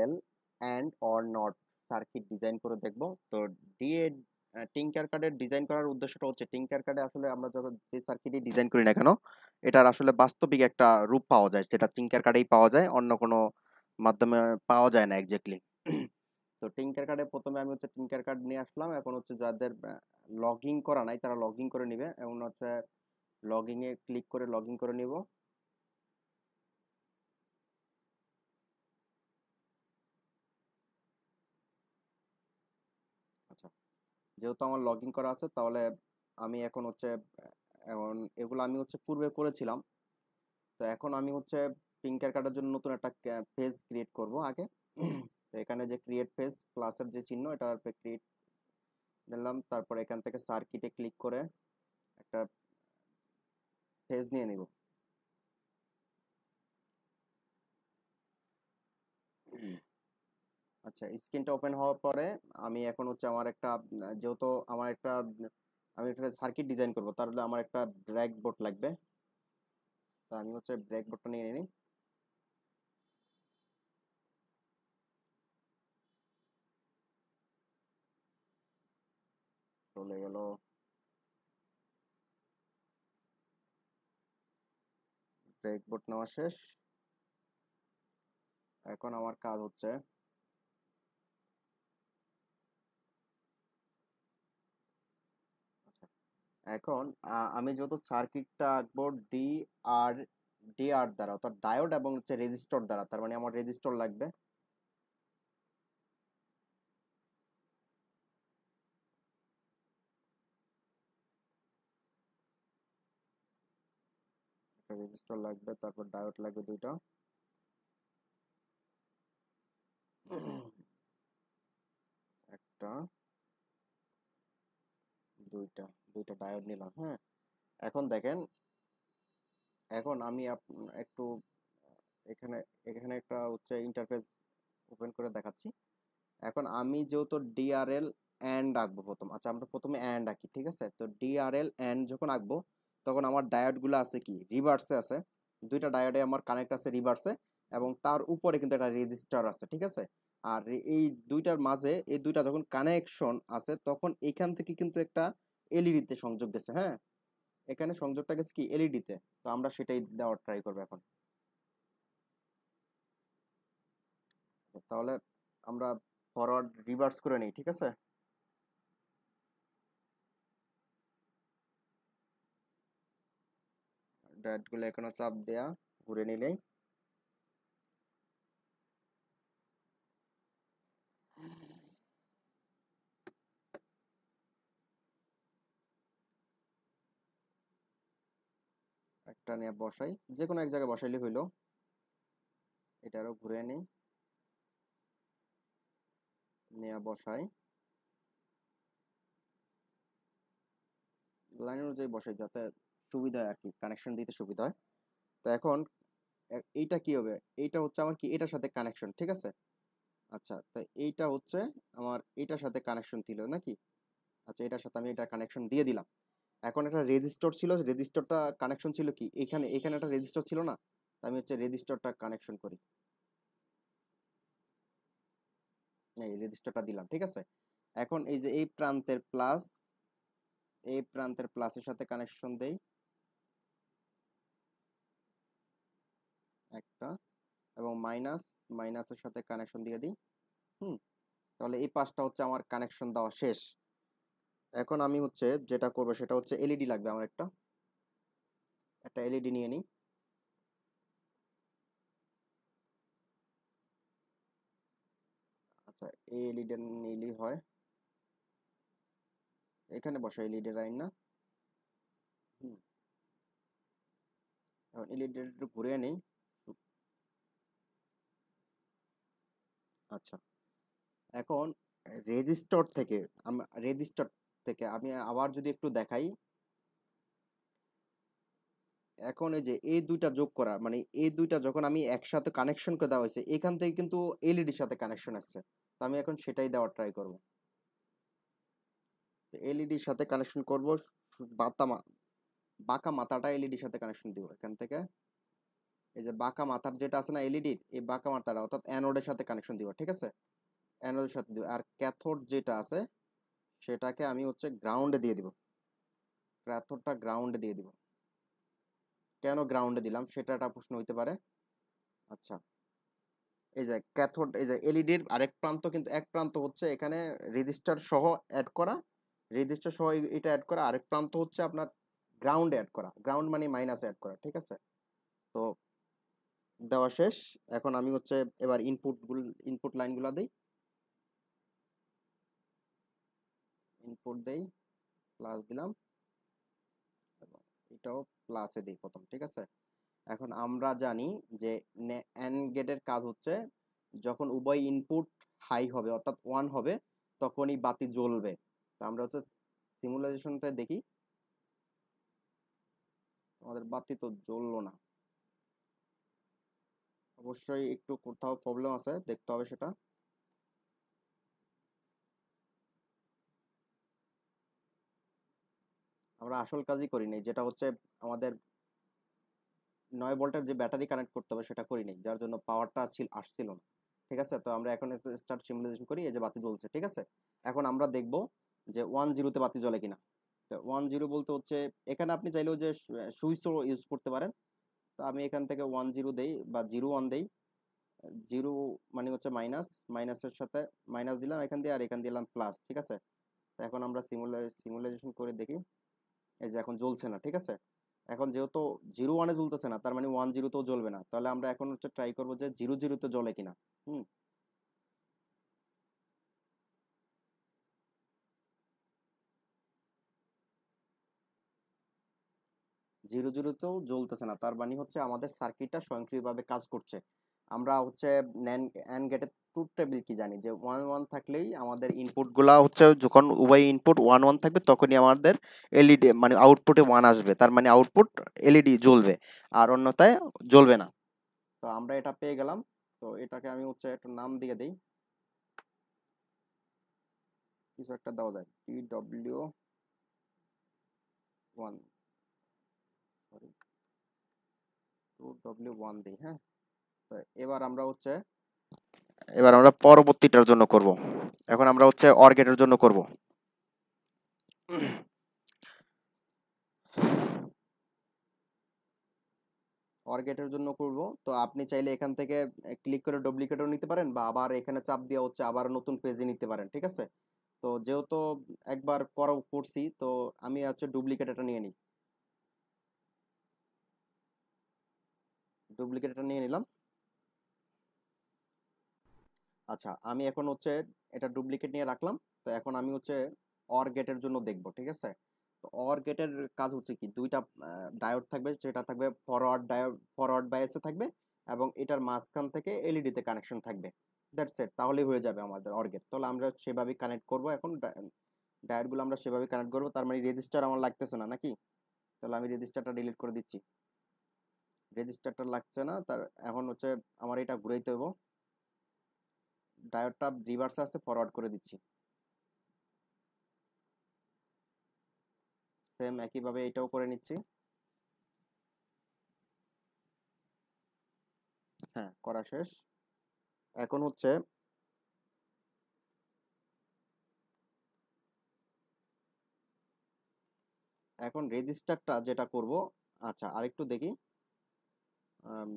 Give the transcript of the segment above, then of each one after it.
DRL and or not circuit design করে দেখব। তো ডিএ টিঙ্কার কার্ডের ডিজাইন করার উদ্দেশ্যটা হচ্ছে, টিঙ্কার কার্ডে আসলে আমরা যখন যে সার্কিটই ডিজাইন করি না কেন, এটার আসলে বাস্তবিক একটা রূপ পাওয়া যায়, যেটা টিঙ্কার কার্ডেই পাওয়া যায়, অন্য কোনো মাধ্যমে পাওয়া যায় না এক্স্যাক্টলি। তো টিঙ্কার কার্ডে প্রথমে আমি হচ্ছে টিঙ্কার কার্ড নিয়ে আসলাম। এখন হচ্ছে যাদের লগইন করা নাই তারা লগইন করে নিবে। এখন হচ্ছে লগইন এ ক্লিক করে লগইন করে নিব। আচ্ছা, যেহেতু আমার লগইন করা আছে, তাহলে আমি এখন হচ্ছে এখন এগুলো আমি হচ্ছে পূর্বে করেছিলাম। তো এখন আমি হচ্ছে টিঙ্কার কার্ডের জন্য নতুন একটা পেজ ক্রিয়েট করব আগে। তো এখানে যে ক্রিয়েট পেজ প্লাসের যে চিহ্ন, এটা ক্রিয়েট দিলাম। তারপর এখান থেকে সার্কিটে ক্লিক করে একটা পেজ নিয়ে নিব। আচ্ছা, স্ক্রিনটা ওপেন হওয়ার পরে আমি এখন হচ্ছে আমার একটা যেহেতু আমার একটা আমি একটা সার্কিট ডিজাইন করব, তাহলে আমার একটা ব্রেক বোর্ড লাগবে। তো আমি হচ্ছে ব্রেক বোর্ডটা নিয়ে নিই। চলে গেল। ব্রেক বোর্ড নেওয়া শেষ। এখন আমার কাজ হচ্ছে, আচ্ছা, এখন আমি যত সার্কিটটা আঁকবো আর ডি আর দ্বারা, অর্থাৎ ডায়োড এবং হচ্ছে রেজিস্টর দ্বারা, তার মানে আমার রেজিস্টর লাগবে। একটা রেজিস্টর লাগবে, তারপর ডায়োড লাগবে দুইটা। একটা, দুইটা, দুইটা ডায়োড নিলাম। হ্যাঁ, এখন দেখেন, এখন আমি একটু এখানে এখানে একটা হচ্ছে ইন্টারফেস ওপেন করে দেখাচ্ছি। এখন আমি যেহেতু ডিআরএল অ্যান্ড আঁকবো প্রথম, আচ্ছা আমরা প্রথমে অ্যান্ড আঁকি, ঠিক আছে? তো ডিআরএল অ্যান্ড যখন আঁকবো, তখন আমার ডায়োডগুলো আছে কি রিভার্সে আছে। দুইটা ডায়োডে আমার কানেক্ট আছে রিভার্সে, এবং তার উপরে কিন্তু একটা রেজিস্টার আছে, ঠিক আছে? আর এই দুইটার মাঝে এই দুইটা যখন কানেকশন আছে, তখন এখান থেকে কিন্তু একটা এলইডি তে সংযোগ গেছে। হ্যাঁ, এখানে সংযোগটা গেছে কি এলইডি তে। তো আমরা সেটাই দেওয়ার ট্রাই করবো এখন। তাহলে আমরা ফরওয়ার্ড রিভার্স করে নিই, ঠিক আছে? ডায়োডগুলো এখনো চাপ দেয়া ঘুরে নিলেই একটা নিয়ে বসাই, যে কোনো এক জায়গায় বসাইলে হইলো। এটারও ঘুরে নিই, নিয়ে বসাই, লাইন অনুযায়ী বসাই, যাতে সুবিধা হয় আর কি, কানেকশন দিতে সুবিধা হয়। তো এখন এইটা কি হবে? এইটা হচ্ছে আমার কি এটার সাথে কানেকশন, ঠিক আছে? আচ্ছা, তো এইটা হচ্ছে আমার এটার সাথে কানেকশন ছিল নাকি? আচ্ছা, এটার সাথে আমি এটা কানেকশন দিয়ে দিলাম। এখন একটা রেজিস্টর ছিল, রেজিস্টরটা কানেকশন ছিল কি এখানে, এখানে একটা রেজিস্টর ছিল না? তো আমি হচ্ছে রেজিস্টরটা কানেকশন করি। এই রেজিস্টারটা দিলাম, ঠিক আছে? এখন এই যে এই প্রান্তের প্লাস, এই প্রান্তের প্লাসের সাথে কানেকশন দেই একটা, এবং মাইনাস, মাইনাসের সাথে কানেকশন দিয়ে দিই। হুম, তাহলে এই পাঁচটা হচ্ছে আমার কানেকশন দেওয়া শেষ। এখন আমি হচ্ছে যেটা করবো সেটা হচ্ছে এলইডি লাগবে আমার একটা, একটা এলইডি নিয়ে নিই। আচ্ছা, এই এলইডি নিলেই হয়। এখানে বসা এলইডি লাইন না? হুম, এখন এলইডি একটু ঘুরিয়ে নিই। আচ্ছা, এখন রেজিস্টর থেকে আমি আবার যদি একটু দেখাই, এখন এই যে এই দুইটা যোগ করা, মানে এই দুইটা যখন আমি একসাথে কানেকশন করে দেওয়া হয়েছে, এখান থেকে কিন্তু এলইডির সাথে কানেকশন আসছে। তো আমি এখন সেটাই দেওয়ার ট্রাই করব। এলইডির সাথে কানেকশন করব, বাঁকা মাথাটা এলইডির সাথে কানেকশন দিব এখান থেকে। এই যে বাঁকা মাথার যেটা আছে না এলইডির, এই বাঁকা মাথাটা অর্থাৎ অ্যানোডের সাথে কানেকশন দিব, ঠিক আছে? অ্যানোডের সাথে দিব। আর ক্যাথোড যেটা আছে সেটাকে আমি হচ্ছে গ্রাউন্ডে দিয়ে দিব। ক্যাথোডটা গ্রাউন্ডে দিয়ে দিব। কেন গ্রাউন্ডে দিলাম সেটা একটা প্রশ্ন হইতে পারে। আচ্ছা, এই যে ক্যাথোড, এই যে এলইডির আরেক প্রান্ত কিন্তু এক প্রান্ত হচ্ছে এখানে রেজিস্টার সহ অ্যাড করা, রেজিস্টার সহ এটা অ্যাড করা, আরেক প্রান্ত হচ্ছে আপনার গ্রাউন্ডে অ্যাড করা। গ্রাউন্ড মানে মাইনাসে অ্যাড করা, ঠিক আছে? তো দেওয়া শেষ। এখন আমি হচ্ছে এবার ইনপুট লাইনগুলো দেই। ইনপুট দেই, প্লাস দিলাম, এবং এটাও প্লাসে দিই প্রথম, ঠিক আছে? এখন আমরা জানি যে অ্যান্ড গেটের কাজ হচ্ছে যখন উভয় ইনপুট হাই হবে অর্থাৎ 1 হবে তখনই বাতি জ্বলবে। তো আমরা হচ্ছে সিমুলেশনটা দেখি, আমাদের বাতি তো জ্বললো না। অবশ্যই একটু কোথাও প্রবলেম আছে, দেখতে হবে সেটা। আমরা আসল কাজই করি নাই, যেটা হচ্ছে আমাদের 9 ভোল্টের যে ব্যাটারি কানেক্ট করতে হবে সেটা করি নাই, যার জন্য পাওয়ারটা আসছিল না। ঠিক আছে, তো আমরা এখন স্টার্ট সিমুলেশন করি। এই যে বাতি জ্বলছে, ঠিক আছে? এখন আমরা দেখব যে 1 0 তে বাতি জ্বলে কিনা। তো 1 0 বলতে হচ্ছে এখানে আপনি চাইলেও যে সুইচও ইউজ করতে পারেন। তো আমি এখান থেকে 1 0 দেই বা 0 1 দেই। 0 মানে হচ্ছে মাইনাস, মাইনাসের সাথে মাইনাস দিলাম এখান দিয়ে, আর এখান দিলাম প্লাস, ঠিক আছে? তো এখন আমরা সিমুলেশন করে দেখি। এই যে এখন জ্বলছে না, ঠিক আছে? এখন যেহেতু 0 1-এ জ্বলতেছে না, তার মানে 1 0-তেও জ্বলবে না। তাহলে আমরা এখন হচ্ছে ট্রাই করবো যে 0 0-তে জ্বলে কিনা। হুম, 0 0-তেও জ্বলতেছে না, তার মানে হচ্ছে আমাদের সার্কিটটা স্বয়ংক্রিয়ভাবে কাজ করছে। আমরা হচ্ছে অ্যান্ড গেটের ট্রুথ টেবিল কি জানি যে 1 1 থাকলেই আমাদের ইনপুট গুলা হচ্ছে, যখন উভয় ইনপুট 1 1 থাকবে তখনই আমাদের এলইডি মানে আউটপুটে 1 আসবে, তার মানে আউটপুট এলইডি জ্বলবে, আর অন্যথায় জ্বলবে না। তো আমরা এটা পেয়ে গেলাম। তো এটাকে আমি হচ্ছে একটা নাম দিয়ে দেই, কিছু একটা দেওয়া যায়, TW1, সরি 2W1 দিই, হ্যাঁ। তো এবার আমরা পরবর্তীটার জন্য করব। এখন আমরা হচ্ছে অর গেটের জন্য করব। অর গেটের জন্য করব। তো আপনি চাইলে এখান থেকে ক্লিক করে ডুপ্লিকেটও নিতে পারেন, বা আবার এখানে চাপ দিয়ে হচ্ছে আবার নতুন পেজে নিতে পারেন, ঠিক আছে? তো যেহেতু একবার করছি, তো আমি হচ্ছে ডুপ্লিকেট এটা নিয়ে নিই। ডুপ্লিকেট এটা নিয়ে নিলাম। আচ্ছা, আমি এখন হচ্ছে এটা ডুপ্লিকেট নিয়ে রাখলাম। তো এখন আমি হচ্ছে অর গেটের জন্য দেখব, ঠিক আছে? তো অর গেটের কাজ হচ্ছে কি, দুইটা ডায়োড থাকবে, যেটা থাকবে ফরওয়ার্ড বায়াসে থাকবে, এবং এটার মাঝখান থেকে এলইডি তে কানেকশন থাকবে। দ্যাটস ইট, তাহলেই হয়ে যাবে আমাদের অর গেট। তাহলে আমরা সেভাবেই কানেক্ট করব। এখন ডায়োড গুলো আমরা সেভাবে কানেক্ট করব। তার মানে রেজিস্টার আমার লাগতেছে না নাকি? তাহলে আমি রেজিস্টারটা ডিলিট করে দিচ্ছি। রেজিস্টারটা লাগছে না, তার এখন হচ্ছে আমার এটা ঘুরাইতে হবে। ডায়োডটা রিভার্সে আছে, ফরওয়ার্ড করে দিচ্ছি। সেম একইভাবে এটাও করে নিচ্ছি। হ্যাঁ, করা শেষ। এখন হচ্ছে এখন রেজিস্টারটা যেটা করব। আচ্ছা, আরেকটু দেখি। আম,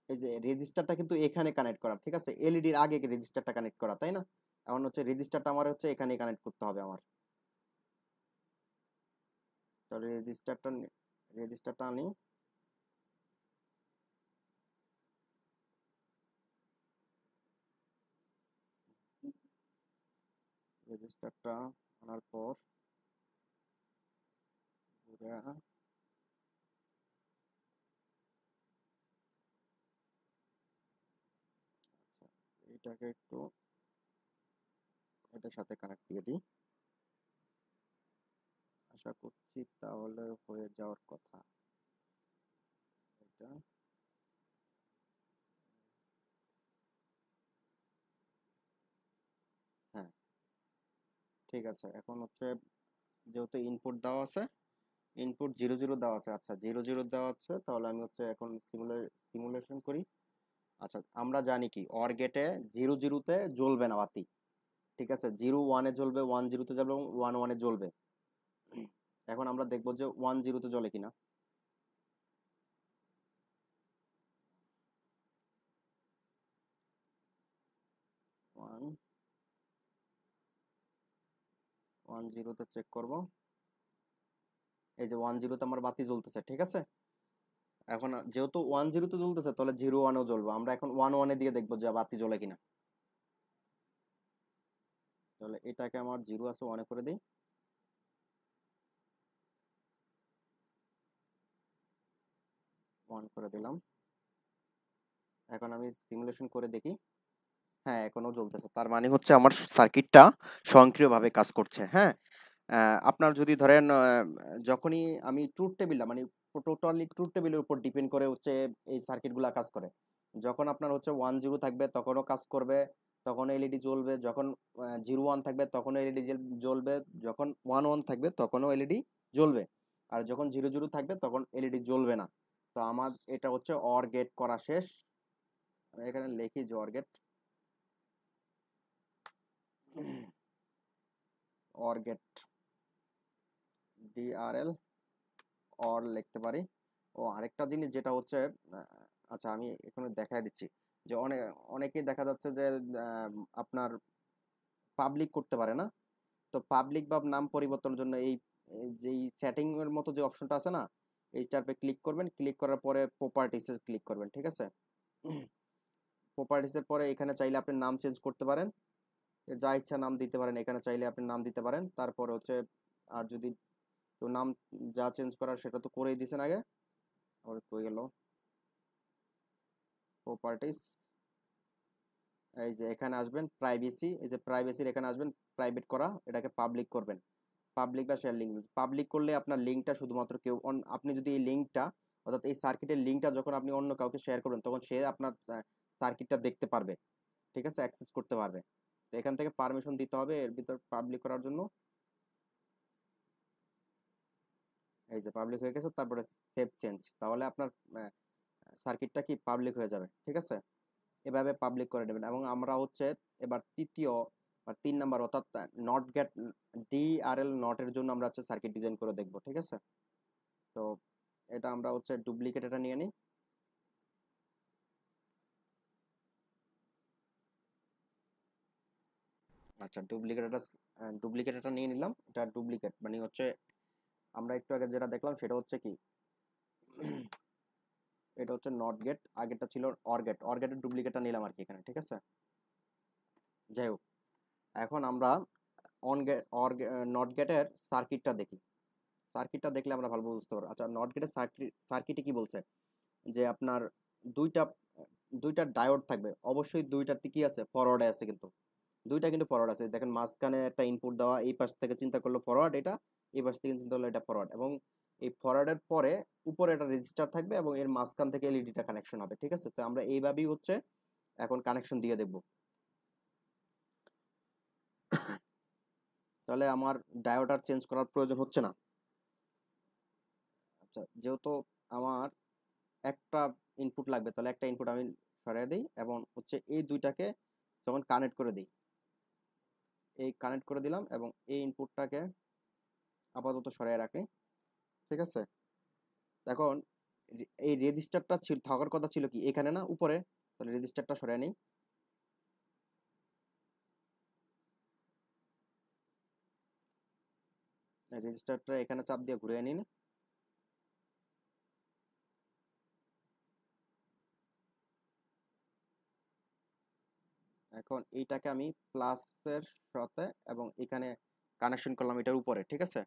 এই যে রেজিস্টারটা কিন্তু এখানে কানেক্ট করা, ঠিক আছে? এলইডির আগে রেজিস্টারটা কানেক্ট করা, তাই না? এখন হচ্ছে রেজিস্টারটা আমার হচ্ছে এখানে কানেক্ট করতে হবে আমার। তাহলে রেজিস্টারটা আনি। রেজিস্টারটা আনার পর ঘুরে এটাকে একটু এটার সাথে কানেক্ট দিয়ে দিই। আশা করছি তাহলে হয়ে যাওয়ার কথা। এটা, হ্যাঁ, ঠিক আছে। এখন হচ্ছে যেহেতু ইনপুট দেওয়া আছে, ইনপুট 0 0 দেওয়া আছে। আচ্ছা 0 0 দেওয়া আছে, তাহলে আমি হচ্ছে এখন সিমুলেশন করি। আচ্ছা আমরা জানি কি অর গেটে 0 0-তে জ্বলবে না বাতি, ঠিক আছে, 0 1-এ জ্বলবে, 1 0-তে যাবে এবং 1 1-এ জ্বলবে। এখন আমরা দেখবো যে 1 0-তে জ্বলে কিনা। 1 1 0-তে চেক করব। এই যে 1 0-তে আমার বাতি জ্বলতেছে, ঠিক আছে। এখন যেহেতু 1 0-তে জ্বলতেছে, তাহলে 0 1-এও জ্বলবো। আমরা এখন 1 1-এ দিয়ে দেখবো যে বাতি জ্বলে কিনা। তাহলে এটাকে আমার 0 আছে 1-এ করে দিই। 1 করে দিলাম। এখন আমি সিমুলেশন করে দেখি। হ্যাঁ এখনো জ্বলতেছে, তার মানে হচ্ছে আমার সার্কিটটা স্বয়ংক্রিয়ভাবে কাজ করছে। হ্যাঁ, আপনার যদি ধরেন যখনই আমি ট্রুথ টেবিলটা মানে টোটালি ট্রুথ টেবিলের উপর ডিপেন্ড করে হচ্ছে এই সার্কিটগুলো কাজ করে। যখন আপনার হচ্ছে 1 0 থাকবে তখনও কাজ করবে, তখন এলইডি জ্বলবে। যখন 0 1 থাকবে তখনও এলইডি জ্বলবে। যখন 1 1 থাকবে তখনও এলইডি জ্বলবে। আর যখন 0 0 থাকবে তখন এলইডি জ্বলবে না। তো আমার এটা হচ্ছে অর গেট করা শেষ। আমি এখানে লিখি যে or gate, or gate DRL or লিখতে পারি। ও আরেকটা জিনিস যেটা হচ্ছে আচ্ছা আমি এখানে দেখাই দিচ্ছি যে অনেকেই দেখা যাচ্ছে যে আহ, আপনার পাবলিক করতে পারে না। তো পাবলিক বা নাম পরিবর্তনের জন্য এই যেই সেটিং এর মতো যে অপশনটা আছে না, এইটার উপরে ক্লিক করবেন, ক্লিক করার পরে প্রপার্টিসে ক্লিক করবেন, ঠিক আছে। প্রপার্টিসের পরে এখানে চাইলে আপনি নাম চেঞ্জ করতে পারেন, যা ইচ্ছা নাম দিতে পারেন। এখানে চাইলে আপনি নাম দিতে পারেন। তারপরে হচ্ছে আর যদি তো নাম যা চেঞ্জ করার সেটা তো করেই দিয়েছেন আগে। আবার কই গেল প্রপার্টিস, এই যে এখানে আসবেন প্রাইভেসি, এই যে প্রাইভেসির এখানে আসবেন, প্রাইভেট করা এটাকে পাবলিক করবেন। পাবলিক বা শেয়ার লিঙ্ক, পাবলিক করলে আপনার লিঙ্কটা শুধুমাত্র কেউ আপনি যদি এই লিঙ্কটা অর্থাৎ এই সার্কিটের লিঙ্কটা যখন আপনি অন্য কাউকে শেয়ার করবেন তখন সে আপনার সার্কিটটা দেখতে পারবে, ঠিক আছে, অ্যাক্সেস করতে পারবে। তো এখান থেকে পারমিশন দিতে হবে এর ভিতর পাবলিক করার জন্য। এই যে পাবলিক হয়ে গেছে, তারপরে সেভ চেঞ্জ, তাহলে আপনার সার্কিটটা কি পাবলিক হয়ে যাবে, ঠিক আছে। এভাবে পাবলিক করে নেবেন। এবং আমরা হচ্ছে এবার তৃতীয় আর 3 নাম্বার অর্থাৎ নট গেট ডিআরএল নটের জন্য আমরা হচ্ছে সার্কিট ডিজাইন করে দেখব, ঠিক আছে। তো এটা আমরা হচ্ছে ডুপ্লিকেট এটা নিয়ে নিই। আচ্ছা ডুপ্লিকেট এটা নিয়ে নিলাম। এটা ডুপ্লিকেট মানে হচ্ছে আমরা একটু আগে যেটা দেখলাম সেটা হচ্ছে কি এটা হচ্ছে নট গেট, আগেরটা ছিল অর গেট, অর গেটের ডুপ্লিকেটটা নিলাম আর কি এখানে, ঠিক আছে। যাই হোক, এখন আমরা অন গেট অর নট গেটের সার্কিটটা দেখি। সার্কিটটা দেখলে আমরা ভালো বুঝতে পারবো। আচ্ছা নট গেটের সার্কিটে কি বলছে যে আপনার দুইটা দুইটা ডায়োড থাকবে, অবশ্যই দুইটাতে কি আছে ফরওয়ার্ডে আছে, কিন্তু দুইটা কিন্তু ফরওয়ার্ড আছে। দেখেন মাঝখানে একটা ইনপুট দেওয়া, এই পাশ থেকে চিন্তা করলে ফরওয়ার্ড এটা, এই পাশ থেকে চিন্তা করলে এটা ফরওয়ার্ড, এবং এই ফরওয়ার্ডের পরে উপরে একটা রেজিস্টার থাকবে এবং এর মাঝখান থেকে এলইডিটা কানেকশন হবে, ঠিক আছে। তো আমরা এইভাবেই হচ্ছে এখন কানেকশন দিয়ে দেখব। তাহলে আমার ডায়োড আর চেঞ্জ করার প্রয়োজন হচ্ছে না। আচ্ছা যেহেতু আমার একটা ইনপুট লাগবে, তাহলে একটা ইনপুট আমি সরিয়ে দিই এবং হচ্ছে এই দুইটাকে যখন কানেক্ট করে দিই, এই কানেক্ট করে দিলাম এবং এই ইনপুটটাকে আপাতত সরিয়ে রাখি, ঠিক আছে। এখন এই রেজিস্টারটা ছিল থাকার কথা ছিল কি এখানে না উপরে, তাহলে রেজিস্টারটা সরিয়ে নিই। রেজিস্টারটা এখানে চাপ দিয়ে ঘুরিয়ে নিন। এখন এইটাকে আমি প্লাসের সাথে এবং এখানে কানেকশন করলাম এটার উপরে, ঠিক আছে,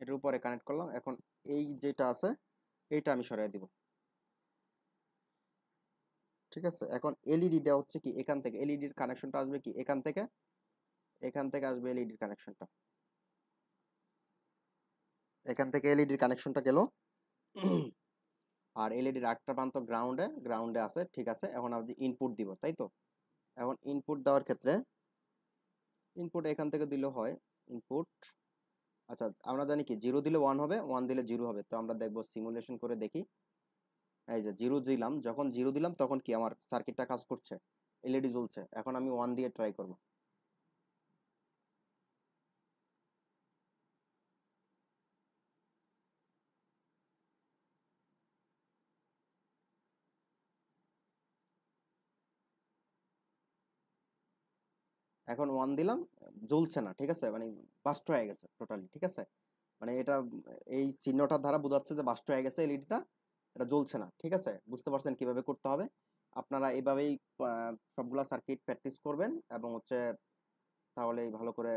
এটার উপরে কানেক্ট করলাম। এখন এই যেটা আছে এইটা আমি সরিয়ে দিব, ঠিক আছে। এখন এলইডিটা হচ্ছে কি এখান থেকে এলইডির কানেকশনটা আসবে কি এখান থেকে, এখান থেকে আসবে এলইডির কানেকশনটা, এখান থেকে এলইডির কানেকশনটা গেল। আর এলইডির আরেকটা প্রান্ত গ্রাউন্ডে, গ্রাউন্ডে আছে, ঠিক আছে। এখন আমি ইনপুট দিব, তাই তো। এখন ইনপুট দেওয়ার ক্ষেত্রে ইনপুট এখান থেকে দিলেও হয়। ইনপুট আচ্ছা, আমরা জানি কি জিরো দিলে ওয়ান হবে, ওয়ান দিলে জিরো হবে। তো আমরা দেখবো সিমুলেশন করে দেখি। এই যে জিরো দিলাম, যখন জিরো দিলাম তখন কি আমার সার্কিটটা কাজ করছে, এলইডি জ্বলছে। এখন আমি ওয়ান দিয়ে ট্রাই করব। এখন ওয়ান দিলাম, জ্বলছে না, ঠিক আছে, মানে বাস্ট হয়ে গেছে টোটালি, ঠিক আছে। মানে এটা এই চিহ্নটার দ্বারা বোঝাচ্ছে যে বাস্ট হয়ে গেছে এলইডিটা, এটা জ্বলছে না, ঠিক আছে। বুঝতে পারছেন কিভাবে করতে হবে? আপনারা এভাবেই সবগুলা সার্কিট প্র্যাকটিস করবেন এবং হচ্ছে তাহলেই ভালো করে